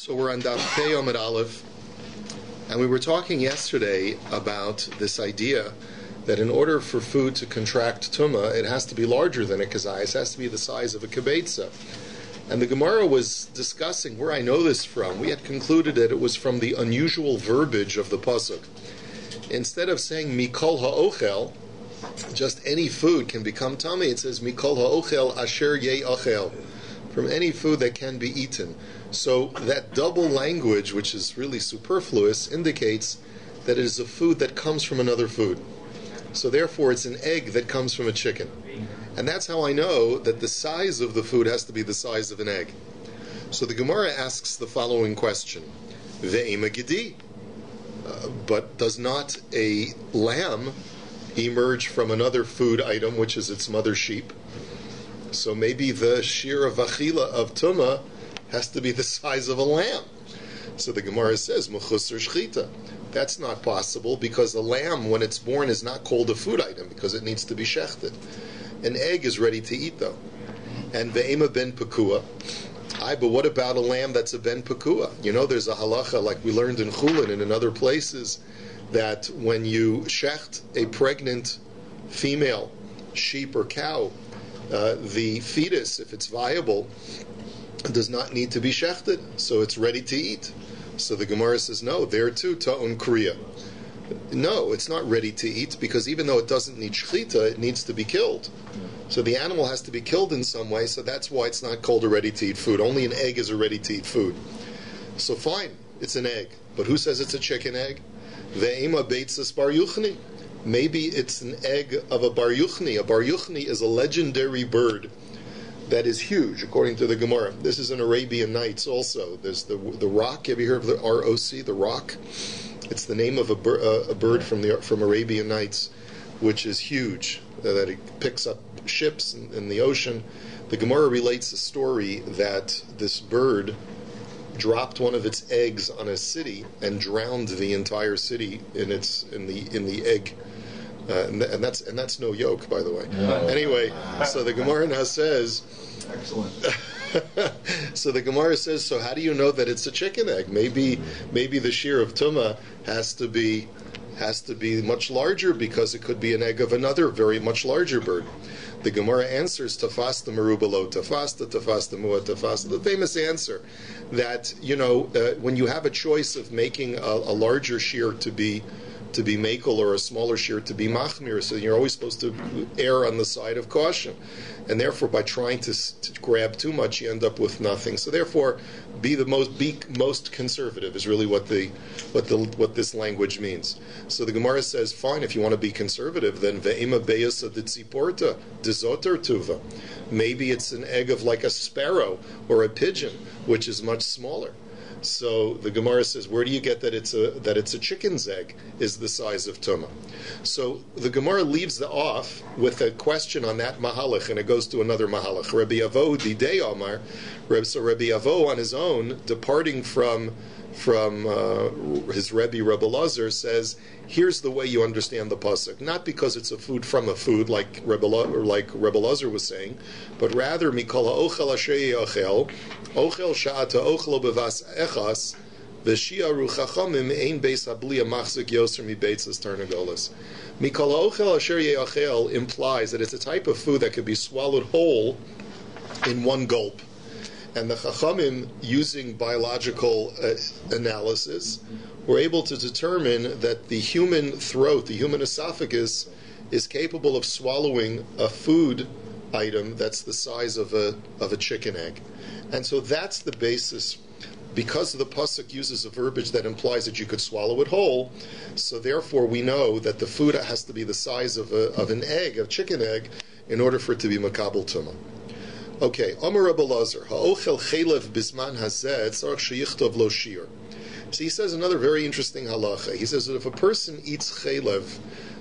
So we're on DAF Pei Amud Aleph, and we were talking yesterday about this idea that in order for food to contract tumah, it has to be larger than a kazayas, it has to be the size of a kibetza. And the Gemara was discussing where I know this from. We had concluded that it was from the unusual verbiage of the pasuk. Instead of saying mikol ha'ochel, just any food can become tummy, it says mikol ha'ochel asher ye'achel, from any food that can be eaten. So that double language, which is really superfluous, indicates that it is a food that comes from another food. So therefore it's an egg that comes from a chicken. And that's how I know that the size of the food has to be the size of an egg. So the Gemara asks the following question. Ve'ema gedi. But does not a lamb emerge from another food item, which is its mother sheep? So maybe the shir of achila of tumah has to be the size of a lamb. So the Gemara says, Mechusar shchita. That's not possible because a lamb, when it's born, is not called a food item because it needs to be shechted. An egg is ready to eat, though. And ve'ema ben pekua. But what about a lamb that's a ben pekua? You know, there's a halacha, like we learned in Chulin and in other places, that when you shecht a pregnant female sheep or cow, the fetus, if it's viable, does not need to be shechted, so it's ready to eat. So the Gemara says, no, there too, ta'un kriya. No, it's not ready to eat, because even though it doesn't need shchita, it needs to be killed. So the animal has to be killed in some way, so that's why it's not called a ready-to-eat food. Only an egg is a ready-to-eat food. So fine, it's an egg. But who says it's a chicken egg? Ve'ema beitzas bar yuchni. Maybe it's an egg of a bar yuchni. A bar yuchni is a legendary bird that is huge, according to the Gemara. This is in Arabian Nights also. There's the rock. Have you heard of the ROC, the rock? It's the name of a bird from Arabian Nights, which is huge, that it picks up ships in the ocean. The Gemara relates a story that this bird dropped one of its eggs on a city and drowned the entire city in the egg. And that's no yoke, by the way. No. Anyway, so the Gemara now says. Excellent. So the Gemara says, so how do you know that it's a chicken egg? Maybe the shear of tumah has to be much larger because it could be an egg of another very much larger bird. The Gemara answers, tafasta merubalo tafasta, tafasta mua tafasta, the famous answer that, when you have a choice of making a larger shear to be makel or a smaller shear to be machmir, so you're always supposed to err on the side of caution. And therefore, by trying to grab too much, you end up with nothing. So therefore, be most conservative is really what this language means. So the Gemara says, fine, if you want to be conservative, then ve'ema beyasa ditziporta dizoter tuva. Maybe it's an egg of like a sparrow or a pigeon, which is much smaller. So the Gemara says, where do you get that it's a chicken's egg is the size of tumah? So the Gemara leaves off with a question on that mahalach, and it goes to another mahalach. Rabbi Avo didei Amar, so Rabbi Avo on his own, departing from his Rebbe Rabbi Lazar, says, here's the way you understand the pasuk. Not because it's a food from a food, like Rabbi Lazar was saying, but rather mikol ha'ochel asher ye'achel, ochel sha'ata ochlo bevas echas, v'shi'aru chachamim ein beis habli machzik yoser mi beitzas tarnagolas. Mikol ha'ochel asher ye'achel implies that it's a type of food that could be swallowed whole in one gulp. And the Chachamim, using biological analysis, were able to determine that the human throat, the human esophagus, is capable of swallowing a food item that's the size of a chicken egg. And so that's the basis. Because the pasuk uses a verbiage that implies that you could swallow it whole, so therefore we know that the food has to be the size of an egg, a chicken egg, in order for it to be makabel tumah. Okay, Amar Rabbi Lazar, ha'ochel chelev bisman hazeh tzarich sheyichtov lo shir. So he says another very interesting halacha. He says that if a person eats chelev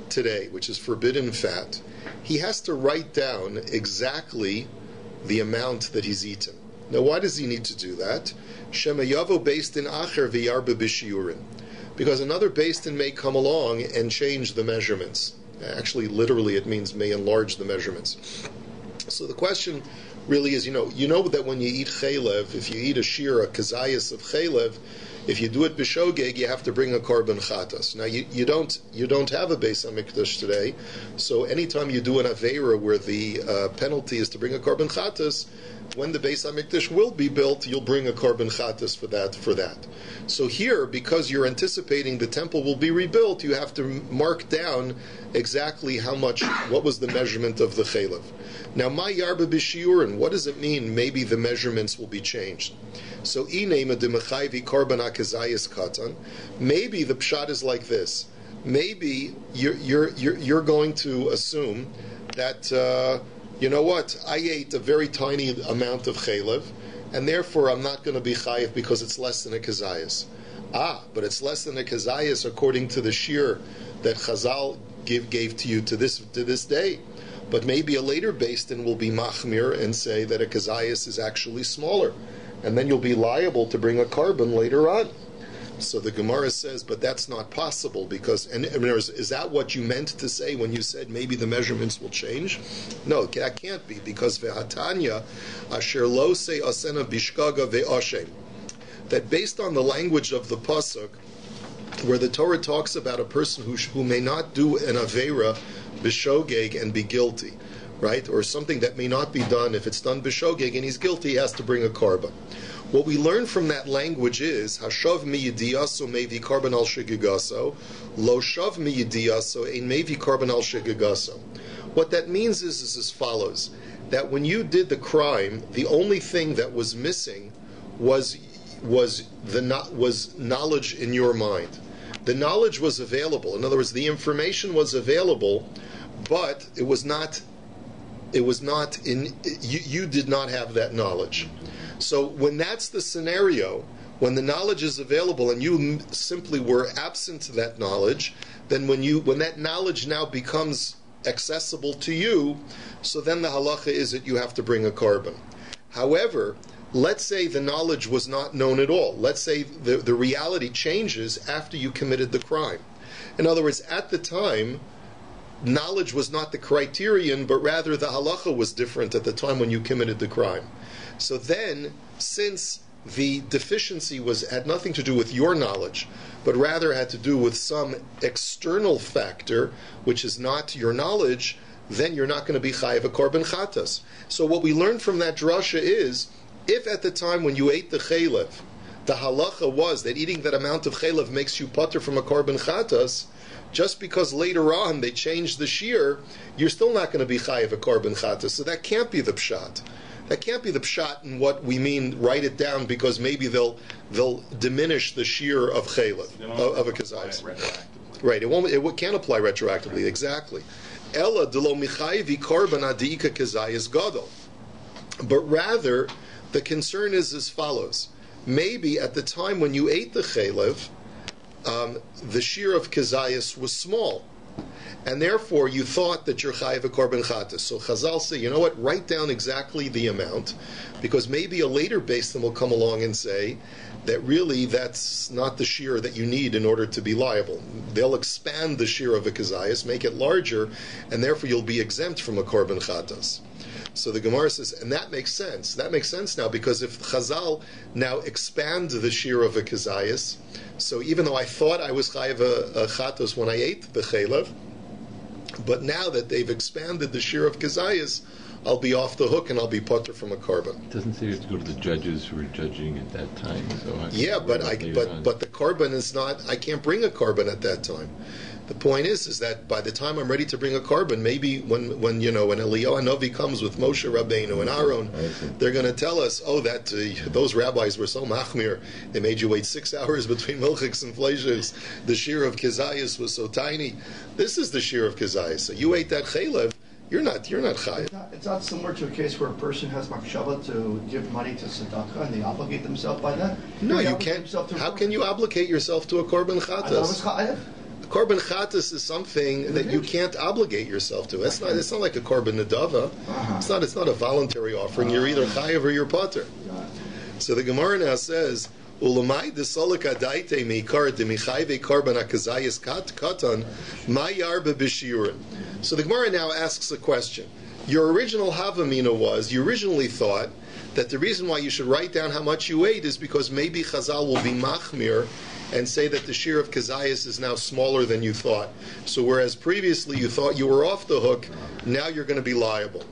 today, which is forbidden fat, he has to write down exactly the amount that he's eaten. Now, why does he need to do that? Shema yavo beis din acher v'yarba b'shiurin. Because another beis din may come along and change the measurements. Actually, literally, it means may enlarge the measurements. So the question really is, you know that when you eat chaylev, if you eat a shir, a kazayas of chaylev, if you do it b'shogeg, you have to bring a korban chatas. Now you don't have a Beis Hamikdash today, so anytime you do an aveira where the penalty is to bring a korban chatas, when the Beis Hamikdash will be built, you'll bring a korban chatas for that. So here, because you're anticipating the temple will be rebuilt, you have to mark down exactly what was the measurement of the chaylev. Now, ma yarba b'shiurin, what does it mean? Maybe the measurements will be changed. So, inema de mechayvi korban akazayis katan. Maybe the pshat is like this. Maybe you're going to assume that you know what? I ate a very tiny amount of chaylev, and therefore I'm not going to be chayiv because it's less than a kazayis. But it's less than a kazayis according to the shir that Chazal gave to you to this day. But maybe a later Beis Din will be machmir and say that a kazayis is actually smaller, and then you'll be liable to bring a korban later on. So the Gemara says, but that's not possible because, is that what you meant to say when you said maybe the measurements will change? No, that can't be because ve'hatanya asher lo se asena bishkaga ve'ashem. That based on the language of the pasuk, where the Torah talks about a person who may not do an aveira b'shogeg and be guilty, right? Or something that may not be done. If it's done b'shogeg and he's guilty, he has to bring a korban. What we learn from that language is hashav mi yidiyaso mevi korban al shigigaso, lo shav mi yidiyaso ein mevi korban al shigigaso. What that means is as follows: that when you did the crime, the only thing that was missing was knowledge in your mind. The knowledge was available. In other words, the information was available, but it was not in. You did not have that knowledge. So when that's the scenario, when the knowledge is available and you simply were absent to that knowledge, then when that knowledge now becomes accessible to you, so then the halacha is that you have to bring a korban. However, let's say the knowledge was not known at all. Let's say the reality changes after you committed the crime. In other words, at the time, knowledge was not the criterion, but rather the halacha was different at the time when you committed the crime. So then, since the deficiency had nothing to do with your knowledge, but rather had to do with some external factor, which is not your knowledge, then you're not going to be chayiv a korban chatas. So what we learn from that drasha is, if at the time when you ate the chaylev, the halacha was that eating that amount of chaylev makes you pater from a korban chatas, just because later on they changed the shear, you're still not going to be chayiv a korban chatas. So that can't be the pshat. That can't be the pshat in what we mean. Write it down because maybe they'll diminish the shear of chaylev of a kazayis. Right. It can't apply retroactively. Exactly. Ella delo michayvi korban adika kazayis gadol. But rather, the concern is as follows: maybe at the time when you ate the chaylev, the shear of kazayis was small, and therefore you thought that you're chayiv a korban chatas. So Chazal say, you know what? Write down exactly the amount, because maybe a later Beis Din will come along and say that really that's not the shear that you need in order to be liable. They'll expand the shear of a kazayis, make it larger, and therefore you'll be exempt from a korban chatas. So the Gemara says, and that makes sense. That makes sense now, because if Chazal now expand the shear of a kazayis, so even though I thought I was chayiv a chatos when I ate the chaylev, but now that they've expanded the shear of kazayis, I'll be off the hook and I'll be pater from a korban. It doesn't say you have to go to the judges who were judging at that time. So yeah, but the korban is not. I can't bring a korban at that time. The point is that by the time I'm ready to bring a korban, maybe when Eliyahu Hanavi comes with Moshe Rabbeinu and Aaron, they're going to tell us, that those rabbis were so machmir, they made you wait 6 hours between milchiks and fleishes. The shear of kazayis was so tiny. This is the shear of kazayis. So you ate that chaylev, you're not chayiv. It's not similar to a case where a person has machshava to give money to tzedakah and they obligate themselves by that. No, you can't. How can you obligate yourself to a korban chatas? Korban chatas is something that you can't obligate yourself to. It's not like a korban nedava. It's not a voluntary offering. You're either chayiv or you're pater. So the Gemara now says, "Ulamai desolika daite meikar demichayve korban akazayis katan mayarba b'shiurin." So the Gemara now asks a question: Your original Havamina was, you originally thought that the reason why you should write down how much you ate is because maybe Chazal will be machmir and say that the shear of Kazayas is now smaller than you thought. So whereas previously you thought you were off the hook, now you're going to be liable.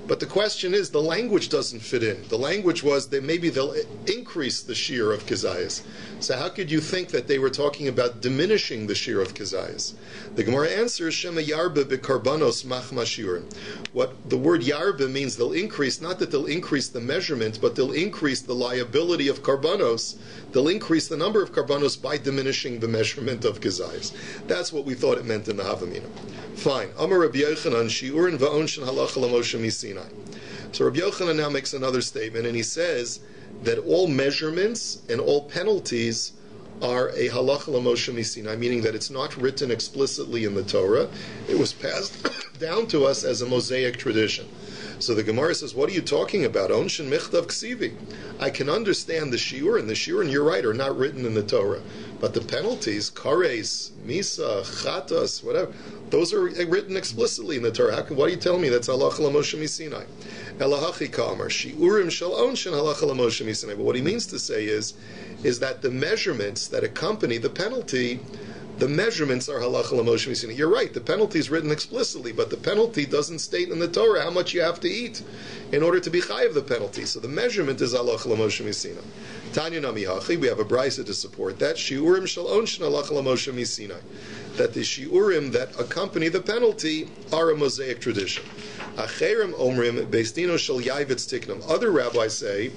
But the question is, the language doesn't fit in. The language was that maybe they'll increase the shear of Kazayas. So how could you think that they were talking about diminishing the shear of Kazayas? The Gemara answers, Shema Yarba bekarbanos machma shiurim. What the word Yarba means, they'll increase, not that they'll increase the measurement, but they'll increase the liability of karbanos. They'll increase the number of karbanos by diminishing the measurement of Kazayas. That's what we thought it meant in the Havamina. Fine. Amar Rabbi Yochanan shiurin va'onshin halacha l'Moshe miSinai. So Rabbi Yochanan now makes another statement, and he says that all measurements and all penalties are a halacha l'Moshe miSinai, meaning that it's not written explicitly in the Torah. It was passed down to us as a Mosaic tradition. So the Gemara says, what are you talking about? Onshin michtav ksivi. I can understand the shiur, and the shiur, and you're right, are not written in the Torah. But the penalties, kares, misa, chatas, whatever, those are written explicitly in the Torah. Why are you telling me that's halacha l'Moshe miSinai? Elahachi kamar, shiurim shel onshin halacha l'Moshe miSinai. But what he means to say is that the measurements that accompany the penalty, the measurements are halacha l'Moshe miSinai. You're right, the penalty is written explicitly, but the penalty doesn't state in the Torah how much you have to eat in order to be chayiv the penalty. So the measurement is halacha l'Moshe miSinai. Tanya nami hachi, we have a brisa to support that. Shiurim shel onshin halacha l'Moshe miSinai. That the shiurim that accompany the penalty are a Mosaic tradition. Acherim omrim beistino shel yavitz tiknam. Other rabbis say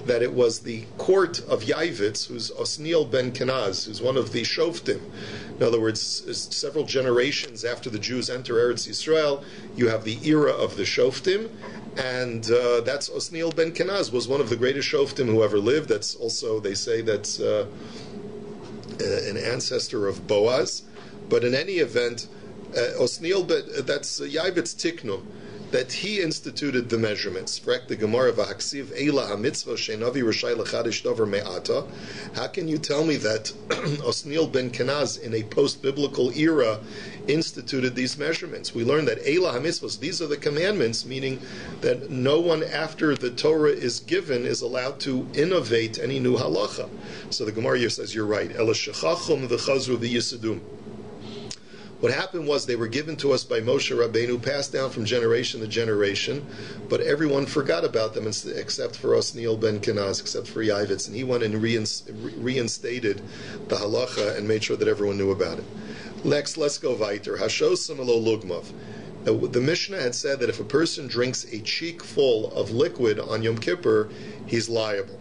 that it was the court of Yavitz, who's Osniel ben Kenaz, who's one of the Shoftim. In other words, several generations after the Jews enter Eretz Yisrael, you have the era of the Shoftim, and that's Osniel ben Kenaz, was one of the greatest Shoftim who ever lived. That's also, they say, that's an ancestor of Boaz. But in any event, Osniel, that's Yavitz Tiknum, that he instituted the measurements. The Gemara v'haksiv eila hamitzvah shenavi rishai lechadish davar me'ata. How can you tell me that Osniel ben Kenaz in a post-biblical era instituted these measurements? We learned that eila hamitzvahs, these are the commandments, meaning that no one after the Torah is given is allowed to innovate any new halacha. So the Gemara here says, you're right. Ela shechachum v'chazru v'yisidum. What happened was they were given to us by Moshe Rabbeinu, passed down from generation to generation, but everyone forgot about them except for Osniel ben Kenaz, except for Yavitz, and he went and reinstated the halacha and made sure that everyone knew about it. Let's go weiter. Hashosam elo lugmav. The Mishnah had said that if a person drinks a cheek full of liquid on Yom Kippur, he's liable.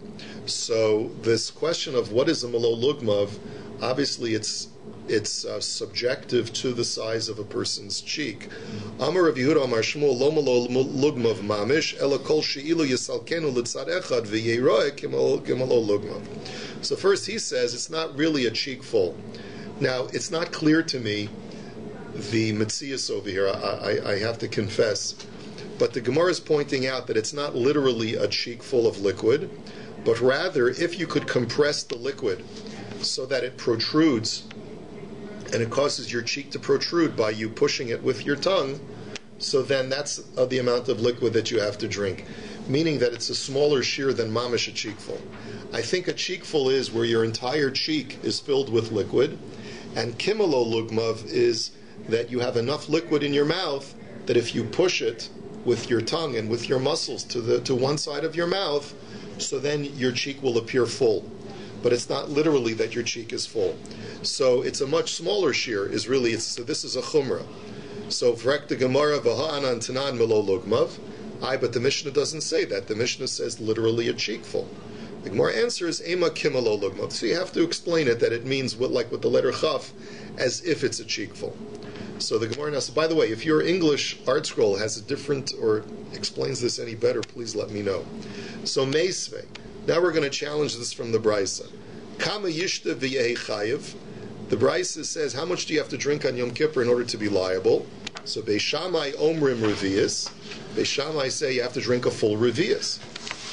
So this question of what is a malo lugmav, obviously it's subjective to the size of a person's cheek. Amar Rav Yehuda Amar Shmuel lo malo lugmav mamish ela kol sheilu yisalkenu litzad echad v'yeroe k'malo lugmav. So first he says it's not really a cheek full. Now it's not clear to me the metzias over here. I have to confess, but the Gemara is pointing out that it's not literally a cheek full of liquid, but rather if you could compress the liquid so that it protrudes, and it causes your cheek to protrude by you pushing it with your tongue, so then that's the amount of liquid that you have to drink, meaning that it's a smaller shear than mamish a cheekful. I think a cheekful is where your entire cheek is filled with liquid, and kimalo lugmav is that you have enough liquid in your mouth that if you push it with your tongue and with your muscles to one side of your mouth, so then your cheek will appear full. But it's not literally that your cheek is full. So it's a much smaller shear, so this is a chumrah. So vrek the Gemara v'ha'anan tanan melo lugmav. But the Mishnah doesn't say that. The Mishnah says literally a cheekful. The Gemara answers ema kimelo lugmav. So you have to explain it that it means with the letter chaf, as if it's a cheekful. So the Gemara now says, by the way, if your English art scroll has a different or explains this any better, please let me know. So meisvei. Now we're going to challenge this from the Brisa. Kama yishta v'yehi chayiv. The Brisa says, how much do you have to drink on Yom Kippur in order to be liable? So Beis Shammai omrim revius. Beis Shammai say you have to drink a full revius,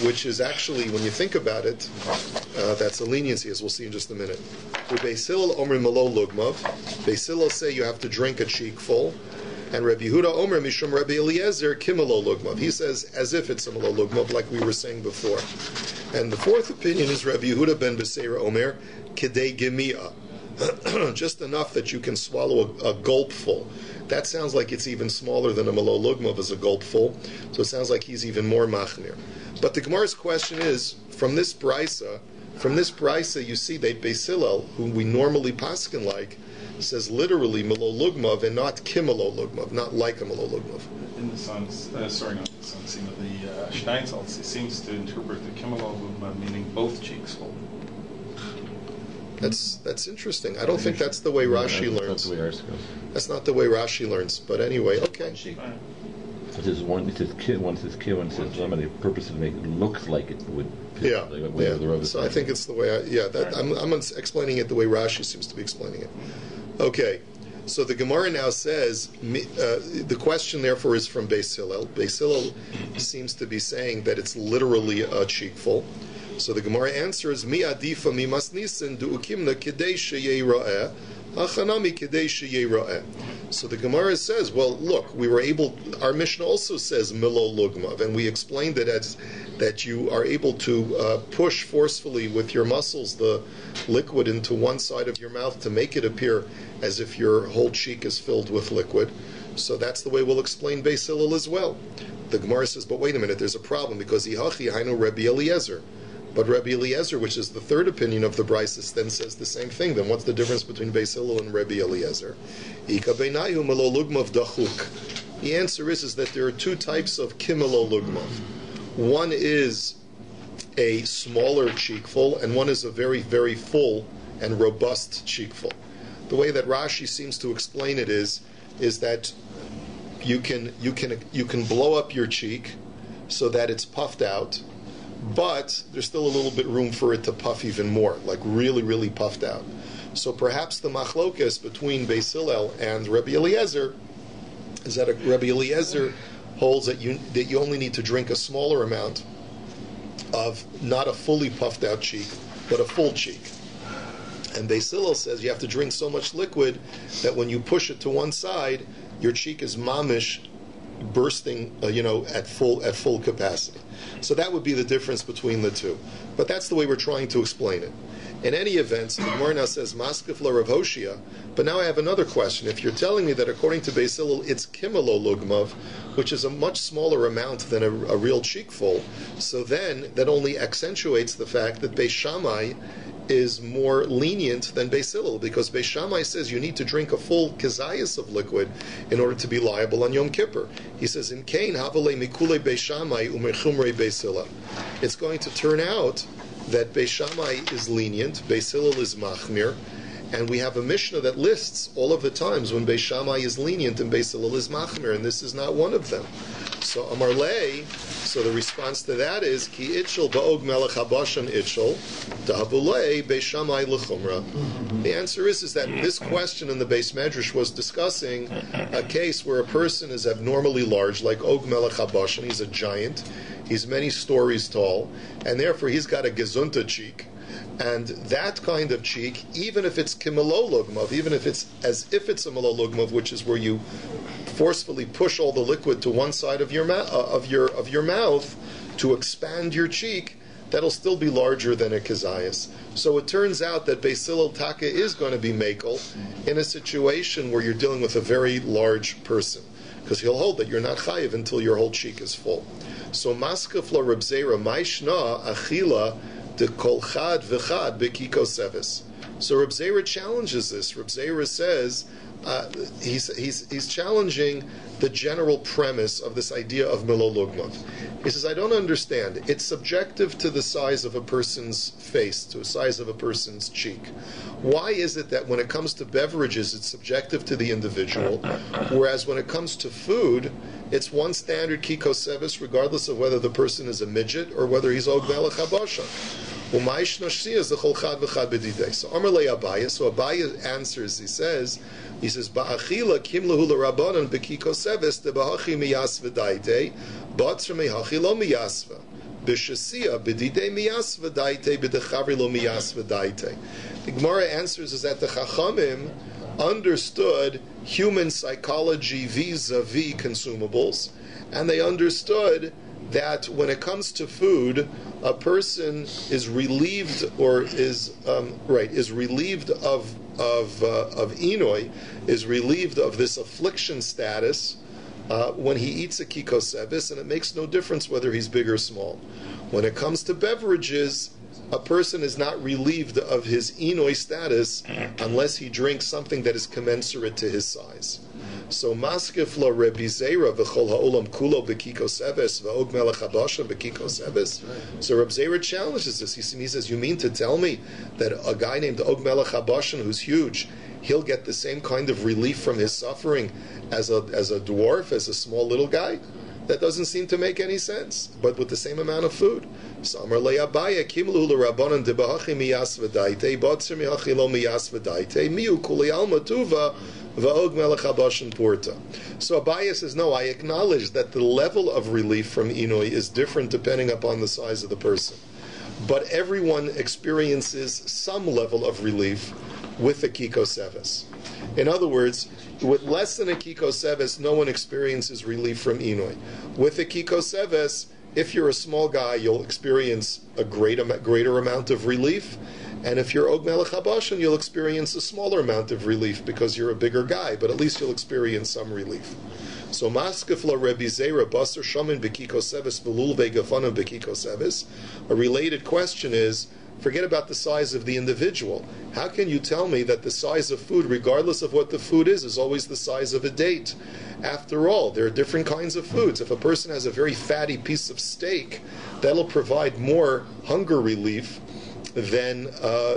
which is actually, when you think about it, that's a leniency, as we'll see in just a minute. Beis Hillel omrim malo lugmav. Beis Hillel say you have to drink a cheek full. And Rabbi Yehuda Omer Mishum Rabbi Eliezer Kimelo Lugmav. He says as if it's a Melo Lugmav, like we were saying before. And the fourth opinion is Rabbi Yehuda ben Beseira Omer Kedei Gemia. Just enough that you can swallow a gulpful. That sounds like it's even smaller than a Melo Lugmav as a gulpful. So it sounds like he's even more machmir. But the Gemara's question is, from this brisa, you see that Beis Hillel, whom we normally paskin like, says literally Melo Lugmav and not Kimelo Lugmav, not like a Melo Lugmav. In the Sun's, not the Sun's, the Steinsaltz, he seems to interpret the Kimelo Lugmav meaning both cheeks full. That's interesting. I don't think that's the way Rashi learns. That's the way ours goes. That's not the way Rashi learns. But anyway, okay. It says one says kid, one says Lama. The purpose is to make it look like it would. Yeah. The so I think it's the way. I'm explaining it the way Rashi seems to be explaining it. Okay. So the Gemara now says the question therefore is from Beis Hillel. Beis Hillel seems to be saying that it's literally a cheekful. So the Gemara answers, Mi adifa mi masnisin du'ukimna kedei sheyei ra'eh, achanami kedei sheyei ra'eh. So the Gemara says, well, look, our Mishnah also says Milo Lugmav, and we explained it as that you are able to push forcefully with your muscles the liquid into one side of your mouth to make it appear as if your whole cheek is filled with liquid. So that's the way we'll explain Beis Hillel as well. The Gemara says, but wait a minute, there's a problem, because Ihachi Hainu Rabbi Eliezer. But Rabbi Eliezer, which is the third opinion of the Brises, then says the same thing. Then what's the difference between Beis Hillel and Rabbi Eliezer? The answer is that there are two types of kimelo lugmav. One is a smaller cheekful, and one is a very, very full and robust cheekful. The way that Rashi seems to explain it is that you can blow up your cheek so that it's puffed out, but there's still a little bit room for it to puff even more, like really, really puffed out. So perhaps the machlokes between Beis Hillel and Rabbi Eliezer is that Rabbi Eliezer holds that you only need to drink a smaller amount of not a fully puffed out cheek, but a full cheek. And Beis Hillel says you have to drink so much liquid that when you push it to one side, your cheek is mamish bursting, at full capacity. So that would be the difference between the two. But that's the way we're trying to explain it. In any event, the Gemara now says Maskef la Rav Hoshia, but now I have another question. If you're telling me that according to Beis Hillel it's Kimelo Lugmav, which is a much smaller amount than a real cheekful, so then that only accentuates the fact that Beis Shammai is more lenient than Beis Hillel, because Beis Shammai says you need to drink a full kazayas of liquid in order to be liable on Yom Kippur. He says, in Kain, havale mikule Beis Shammai umechumrei Beis Hillel. It's going to turn out that Beis Shammai is lenient, Beis Hillel is machmir, and we have a Mishnah that lists all of the times when Beis Shammai is lenient and Beis Hillel is machmir, and this is not one of them. So Amar Lei, so the response to that is Ki itchel ba'og melech habashan itchel dahavulei Beis Shammai l'chumra. The answer is that this question in the Beis Medrash was discussing a case where a person is abnormally large, like Og melech habashan. He's a giant. He's many stories tall, and therefore he's got a gezunta cheek. And that kind of cheek, even if it's kimelo lugmav, even if it's as if it's a melo lugmav, which is where you forcefully push all the liquid to one side of your mouth to expand your cheek, that'll still be larger than a kazayas. So it turns out that Beis Hillel Taka is going to be makel in a situation where you're dealing with a very large person, because he'll hold that you're not chayiv until your whole cheek is full. So maskef la Reb Zera maishna achila de kol chad v'chad bekiko sevis. So Reb Zera challenges this. Reb Zera says he's challenging the general premise of this idea of Melo Lugmav. He says, I don't understand. It's subjective to the size of a person's face, to the size of a person's cheek. Why is it that when it comes to beverages, it's subjective to the individual, whereas when it comes to food, it's one standard kiko sevis, regardless of whether the person is a midget or whether he's og melech habasha. So Amar le Abaye, so Abaye answers, he says, Ba'achila kimlahu l'rabanan bekiko sevis debahachi miyasva daite, batra mehachi lo miyasva. B'shasiya b'didei miyasva daite b'dechavri lo miyasva daite. The Gemara answers is that the Chachamim understood human psychology vis-a-vis consumables, and they understood that when it comes to food, a person is relieved or is relieved of inoi, is relieved of this affliction status when he eats a kikosevis, and it makes no difference whether he's big or small. When it comes to beverages, a person is not relieved of his inoi status unless he drinks something that is commensurate to his size. So maskef lo Rabbi Zera v'chol ha'olam kulo b'kikoseves v'og melech habasha b'kikoseves. So Rabbi Zera challenges this. He says, you mean to tell me that a guy named Og melech habasha, who's huge, he'll get the same kind of relief from his suffering as a dwarf, as a small little guy? That doesn't seem to make any sense, but with the same amount of food. So Amar le'Abaye kimlu l'Rabbanan debahachi miyas v'daite batzer mihachi lo miyas v'daite miu kuli alma tuva v'og melech habashan porta. So Abaye says, no, I acknowledge that the level of relief from inoi is different depending upon the size of the person, but everyone experiences some level of relief with the kikoseves. In other words, with less than a kikoseves, no one experiences relief from inoi. With a kikoseves, if you're a small guy, you'll experience a greater amount of relief, and if you're Og Melech Habashan, you'll experience a smaller amount of relief because you're a bigger guy, but at least you'll experience some relief. So maskef la Rabbi Zera basar shamin bekikoseves v'lul ve'gafanim bekikoseves. A related question is, forget about the size of the individual. How can you tell me that the size of food, regardless of what the food is always the size of a date? After all, there are different kinds of foods. If a person has a very fatty piece of steak, that'll provide more hunger relief than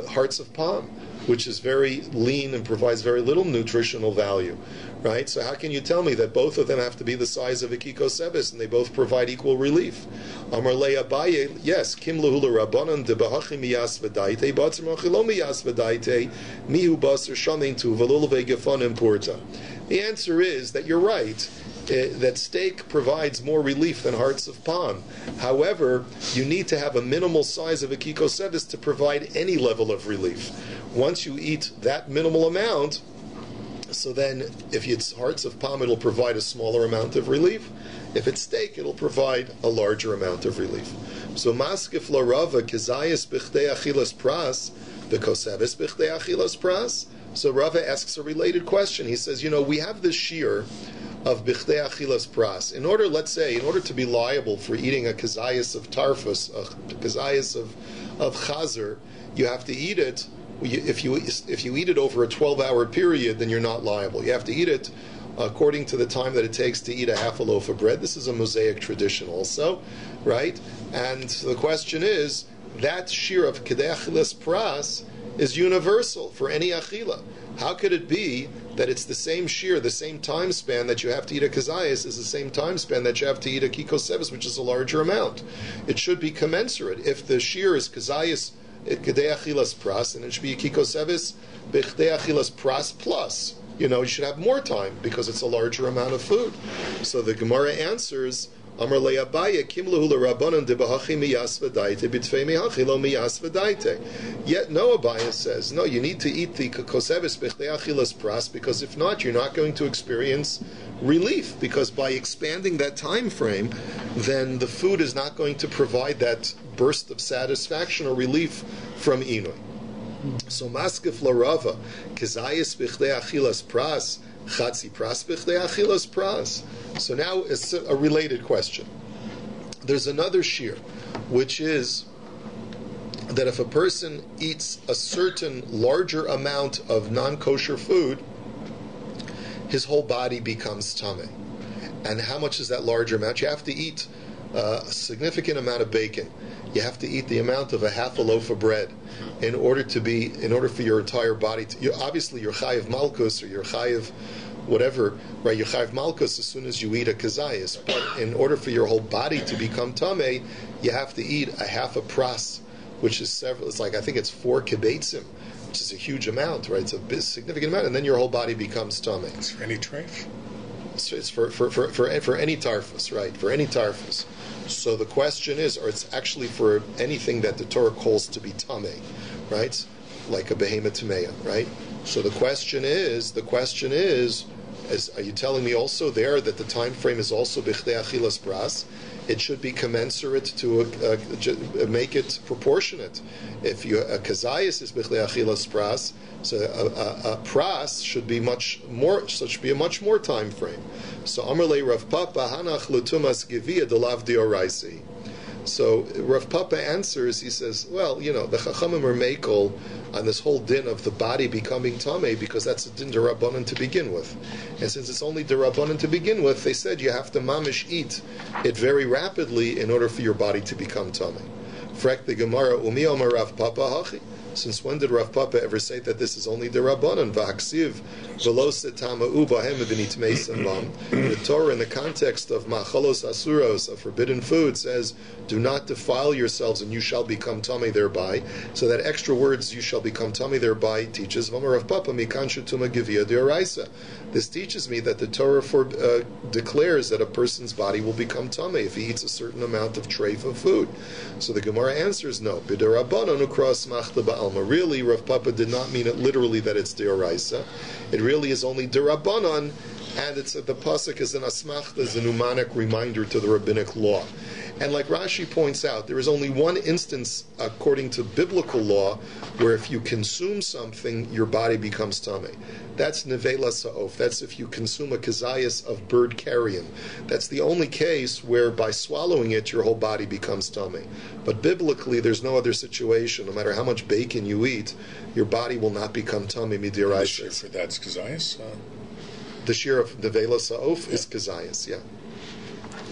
hearts of palm, which is very lean and provides very little nutritional value. Right? So how can you tell me that both of them have to be the size of a kikoseves and they both provide equal relief? Amar le'Abaye, yes, kim lehula rabbanan debahachi miyas v'daite, batzer machilo miyas v'daite, mihu basar shamin tu v'lul ve'gefanim porta. The answer is that you're right, that steak provides more relief than hearts of palm. However, you need to have a minimal size of a kikoseves to provide any level of relief. Once you eat that minimal amount, so then, if it's hearts of palm, it'll provide a smaller amount of relief. If it's steak, it'll provide a larger amount of relief. So, maskef lo Rava kezayis b'chdei achilas pras, v'koseves b'chdei achilas pras. So Rava asks a related question. He says, we have this shear of b'chdei achilas pras. In order to be liable for eating a kezayis of tarfus, a kezayis of chazer, you have to eat it. If you eat it over a 12-hour period, then you're not liable. You have to eat it according to the time that it takes to eat a half a loaf of bread. This is a Mosaic tradition also, right? And the question is, that shear of kedei achilas pras is universal for any achila. How could it be that it's the same shear, the same time span that you have to eat a kazayas is the same time span that you have to eat a kikoseves, which is a larger amount? It should be commensurate. If the shear is kazayas kedei achilas pras, and it should be a kikoseves b'chdei achilas pras plus. You should have more time because it's a larger amount of food. So the Gemara answers, Amar le'Abaye kim lehu l'Rabbanan debahachi miyas v'daite b'tfei mihachi lo miyas v'daite. Yet no, Abaye says, no, you need to eat the kikoseves b'chdei achilas pras, because if not, you're not going to experience relief, because by expanding that time frame, then the food is not going to provide that burst of satisfaction or relief from inui. So maskef la Rava kezayis b'chdei achilas pras chatzi pras b'chdei achilas pras. So now it's a related question. There's another shear, which is that if a person eats a certain larger amount of non-kosher food, his whole body becomes tameh. And how much is that larger amount? You have to eat a significant amount of bacon. You have to eat the amount of a half a loaf of bread in order for your entire body to. Obviously, you're chayiv malkus or you're chayiv whatever, right? You're chayiv malkus as soon as you eat a kazayas. But in order for your whole body to become tameh, you have to eat a half a pras, which is several. It's like, I think it's 4 kibetzim, which is a huge amount, right? It's a big, significant amount, and then your whole body becomes tameh. It's for any treif. It's for any tarfus, right? For any tarfus. So the question is, or it's actually for anything that the Torah calls to be tameh, right? Like a behemoth tameya, right? So the question is, are you telling me also there that the time frame is also bichdei achilas pras? It should be commensurate to make it proportionate. If a kazayas is bichdei achilas pras, so a pras should be much more. So it should be a much more time frame. So Amarle Rav Papa Hanach Lutumas Givia Delav Dioraisi. So Rav Papa answers. He says, well, the Chachamim are mekel on this whole din of the body becoming tamei because that's a din derabanan to begin with, and since it's only derabanan to begin with, they said you have to mamish eat it very rapidly in order for your body to become tamei. Frek the Gemara Umi Omer Rav Papa Hachi. Since when did Rav Papa ever say that this is only derabanan? V'haksiv v'lo setama'u b'hem v'nitmei sembam. The Torah, in the context of machalos asuros, of forbidden food, says, "Do not defile yourselves, and you shall become tamei thereby." So that extra words, "you shall become tamei thereby," teaches Rav Papa mikan shetuma givia d'oraisa. This teaches me that the Torah declares that a person's body will become tamei if he eats a certain amount of treif of food. So the Gemara answers, no. B'derabanan ukras machta ba'alma. Really, Rav Papa did not mean it literally that it's deoraisa. It really is only derabanan, and the pasuk is an asmachta, is a mnemonic reminder to the rabbinic law. And like Rashi points out, there is only one instance, according to biblical law, where if you consume something, your body becomes tamei. That's nevela sa'of. That's if you consume a kazayas of bird carrion. That's the only case where by swallowing it, your whole body becomes tamei. But biblically, there's no other situation. No matter how much bacon you eat, your body will not become tamei midiraisa. For that's kazayas? The shear of nevela sa'of is kazayas, yeah.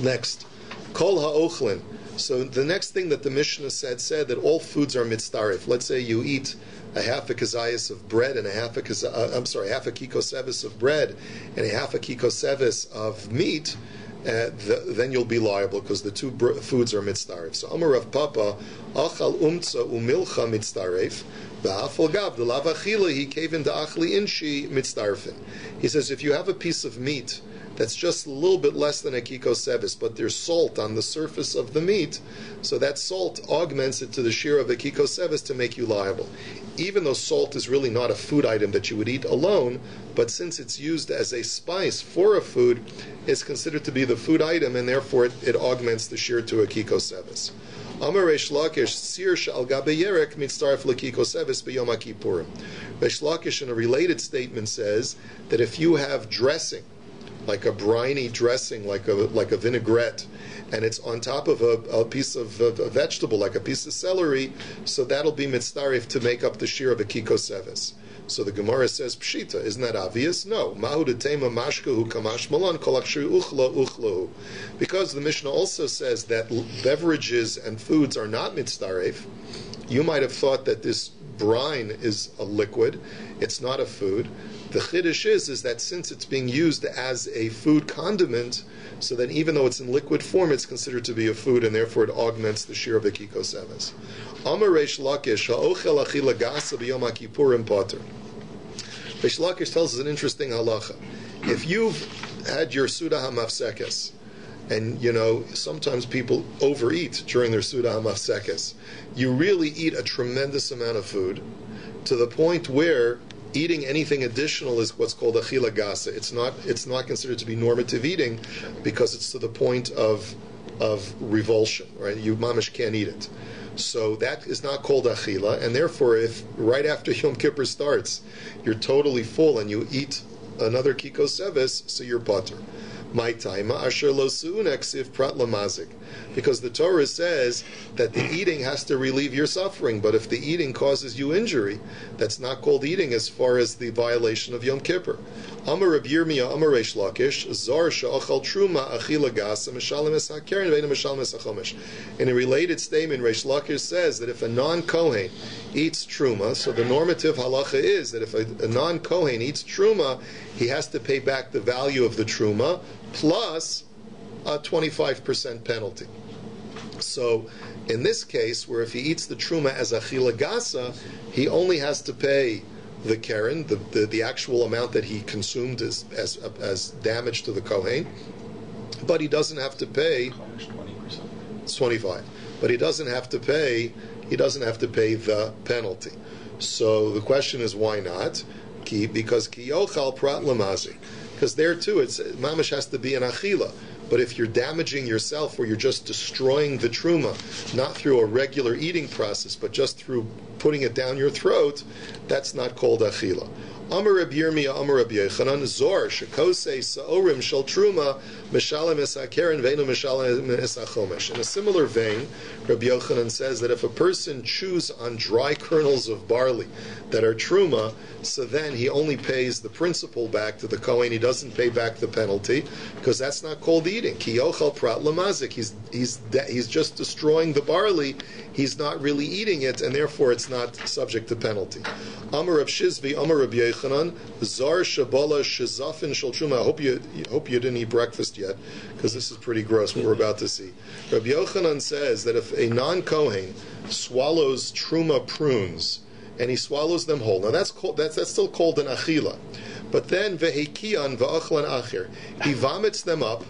Next. Kol ha'ochlin. So the next thing that the Mishnah said that all foods are mitzdarif. Let's say you eat a half a kazayas of bread and half a kikosevis of bread and a half a kikosevis of meat, then you'll be liable because the two foods are mitzdarif. So Amar Rav Papa, achal umtza umilcha mitzdarif. He says if you have a piece of meat that's just a little bit less than a kikosevis, but there's salt on the surface of the meat, so that salt augments it to the shear of the kikosevis to make you liable. Even though salt is really not a food item that you would eat alone, but since it's used as a spice for a food, it's considered to be the food item, and therefore it augments the shear to a kikosevis. Amar Reish Lakish, Sir Shal Gabe Yerek Mitzaref Lekikosevis B'Yom Kippurim. Reish Lakish in a related statement says that if you have dressing, like a briny dressing, like a vinaigrette, and it's on top of a piece of a vegetable, like a piece of celery, so that'll be mitzdarif to make up the shear of a kikosevis. So the Gemara says, Pshita, isn't that obvious? No. Mahu detema mashkahu kamash malan kolakshri uchla uchlahu. Because the Mishnah also says that beverages and foods are not mitzdarif, you might have thought that this brine is a liquid. It's not a food. The chiddush is that since it's being used as a food condiment, so that even though it's in liquid form, it's considered to be a food, and therefore it augments the shear of the kikosevis. Amar Reish Lakish, ha'ochel achila gasa b'yom kippurim pater. Reish Lakish tells us an interesting halacha. If you've had your suda hamafsekes, and sometimes people overeat during their suda hamafsekes, you really eat a tremendous amount of food, to the point where eating anything additional is what's called achila gasa. It's not considered to be normative eating because it's to the point of revulsion, right? You mamish can't eat it. So that is not called achila, and therefore if right after Yom Kippur starts, you're totally full and you eat another kikosevis, so you're pater. My time asher lo su'uneksiv prat lamazik. Because the Torah says that the eating has to relieve your suffering, but if the eating causes you injury, that's not called eating as far as the violation of Yom Kippur. Amar Reb Yirmiyah Amar Reish Lakish Zar she'achal truma achila gasa mishalem es hakerin ve'ena mishalem es hachomesh. In a related statement, Reish Lakish says that if a non-Kohen eats truma, so the normative halacha is that if a non-Kohen eats truma, he has to pay back the value of the truma plus a 25% penalty. So in this case, where if he eats the truma as achila gasa, he only has to pay the keren, the actual amount that he consumed as damage to the kohen, but he doesn't have to pay 20%. It's 25, but he doesn't have to pay the penalty. So the question is, why not? because ki yochal prat lamazi. Because there too, it's mamash has to be an achila. But if you're damaging yourself, or you're just destroying the truma, not through a regular eating process, but just through putting it down your throat, that's not called achila. Amar Rabbi Yirmiyah, Amar Rabbi Yochanan, Zor, Shekosei, Sa'orim, Shal Truma, Meshalem Esakeren, Veinu Meshalem Esachomesh. In a similar vein, Rabbi Yochanan says that if a person chews on dry kernels of barley that are truma, so then he only pays the principal back to the Kohen, he doesn't pay back the penalty, because that's not called eating. Ki yochal prat lamazik, he's just destroying the barley, he's not really eating it, and therefore it's not subject to penalty. Amar Rav Shizvi, Amar Rabbi Yochanan, Zar Shabala Shazafin Shal Truma. I hope you didn't eat breakfast yet, because this is pretty gross what we're about to see. Rabbi Yochanan says that if a non-Kohen swallows truma prunes, and he swallows them whole, now that's still called an achila. But then vehekian va'achlan acher, he vomits them up,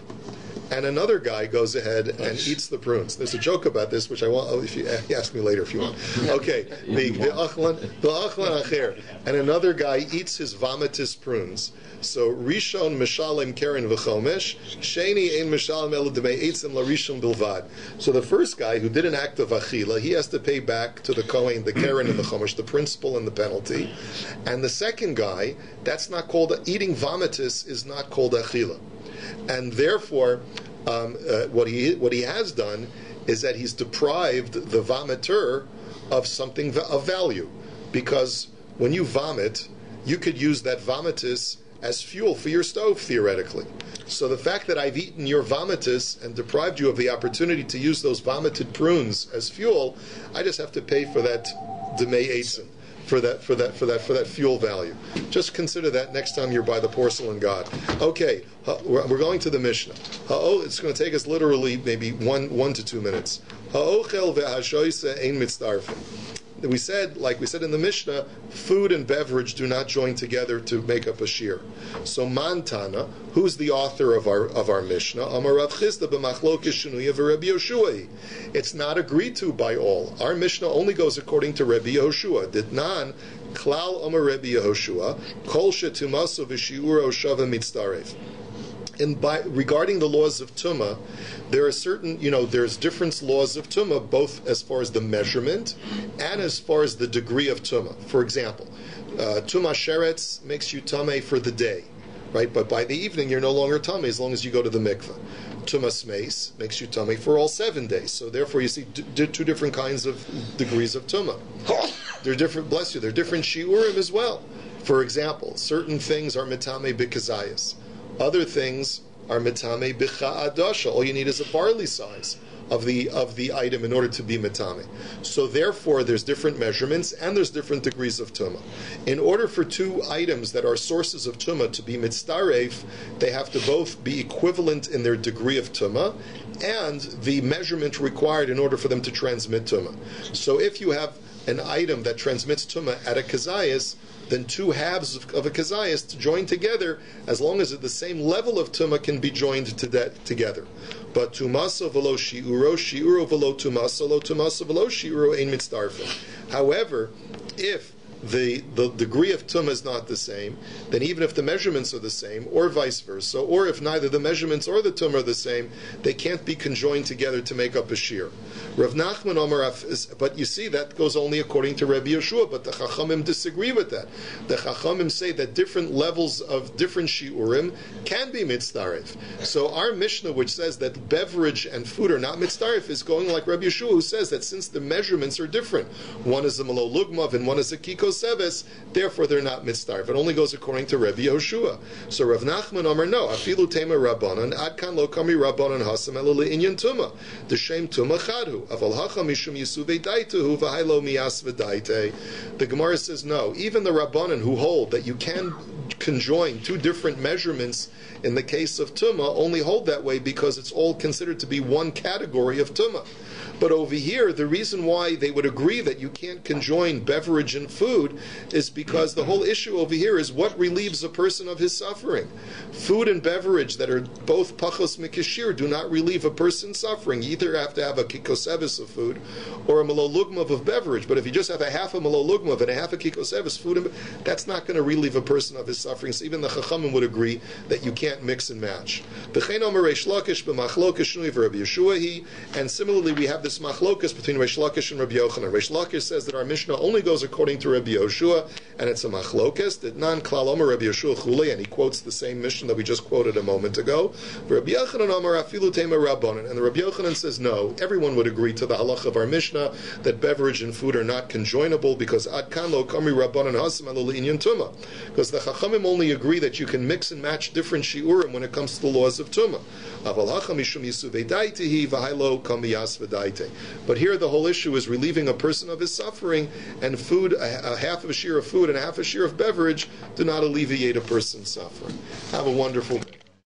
and another guy goes ahead and eats the prunes. There's a joke about this, which I want. Oh, if you ask me later if you want. Okay, the achlan acher, and another guy eats his vomitous prunes. So Rishon Mishalem Keren v'chomesh, Sheni ein Mishalem elu demei eitzim la Rishon bilvad. So the first guy who did an act of achila, he has to pay back to the Kohen the Keren and the chomesh, the principal and the penalty. And the second guy, that's not called eating vomitous, is not called achila. And therefore, what he has done is that he's deprived the vomiter of something of value, because when you vomit, you could use that vomitus as fuel for your stove, theoretically. So the fact that I've eaten your vomitus and deprived you of the opportunity to use those vomited prunes as fuel, I just have to pay for that demei eitzim, for that fuel value. Just consider that next time you're by the porcelain god. Okay, we're going to the Mishnah. It's going to take us literally maybe 1 to 2 minutes. Ha'ochel ve'hashoyse ein mitzdarfin. We said in the Mishnah, food and beverage do not join together to make up a shir. So Mantana, who's the author of our Mishnah, Amar Rav Chisda b'machlokes Shunuya v'Rebbi Yoshua. It's not agreed to by all. Our Mishnah only goes according to Rebbi Yehoshua. Ditnan klal Amar Rebbi Yehoshua kol shetumaso v'shiuro shava mitzdaref. Regarding the laws of Tumah, there are certain, there's different laws of Tumah, both as far as the measurement and as far as the degree of Tumah. For example, Tumah Sheretz makes you Tameh for the day, right? But by the evening, you're no longer Tameh as long as you go to the mikveh. Tumah Smeis makes you Tameh for all 7 days. So therefore, you see two different kinds of degrees of Tumah. They're different, bless you, they're different Shiurim as well. For example, certain things are Mitameh B'Kazayas. Other things are metame b'cha'adasha. All you need is a barley size of the item in order to be metame. So therefore, there's different measurements and there's different degrees of tumah. In order for two items that are sources of tumah to be mitzdaref, they have to both be equivalent in their degree of tumah and the measurement required in order for them to transmit tumah. So if you have an item that transmits tumah at a kazayas, then two halves of a kazayas to join together, as long as the same level of tumah can be joined together. But tumasa v'lo shi'uro, shi'uro v'lo tumasa, lo tumasa v'lo shi'uro ein mitzdarfin. However, if the degree of tumah is not the same, then even if the measurements are the same, or vice versa, or if neither the measurements or the tumah are the same, they can't be conjoined together to make up a shir. Rav Nachman Omer, but you see that goes only according to Rabbi Yeshua, but the Chachamim disagree with that. The Chachamim say that different levels of different shiurim can be mitzdaref. So our Mishnah, which says that beverage and food are not mitzdaref, is going like Rabbi Yeshua, who says that since the measurements are different, one is a malo lugmav and one is a kiko seves, therefore they're not mitzdaref. It only goes according to Rabbi Yehoshua. So Rav Nachman Omer, no, afilu tema rabbanon, ad kan lo kami rabbanon hasam elo le'inyan tumah. The shem tumah chadhu. The Gemara says no. Even the Rabbanan who hold that you can conjoin two different measurements in the case of Tumah only hold that way because it's all considered to be one category of Tumah. But over here, the reason why they would agree that you can't conjoin beverage and food is because the whole issue over here is what relieves a person of his suffering. Food and beverage that are both pachos mikashir do not relieve a person's suffering. You either have to have a kikosevis of food or a malolugmav of beverage. But if you just have a half a malolugmav and a half a kikosevis food, that's not going to relieve a person of his suffering. So even the chachamim would agree that you can't mix and match. And similarly, we have this machlokas between Reish Lakish and Rabbi Yochanan. Reish Lakish says that our Mishnah only goes according to Rabbi Yoshua, and it's a machlokas that non klal omer Rabbi Yoshua chulei, and he quotes the same Mishnah that we just quoted a moment ago. Rabbi Yochanan omer afilu tema rabbanon, and the Rabbi Yochanan says no. Everyone would agree to the halach of our Mishnah that beverage and food are not conjoinable because ad kan lo kamri rabbanon hasim alo le'inyan tuma, because the chachamim only agree that you can mix and match different shiurim when it comes to the laws of tuma. But here the whole issue is relieving a person of his suffering, and food, a half of a shear of food and a half a shear of beverage do not alleviate a person's suffering. Have a wonderful day.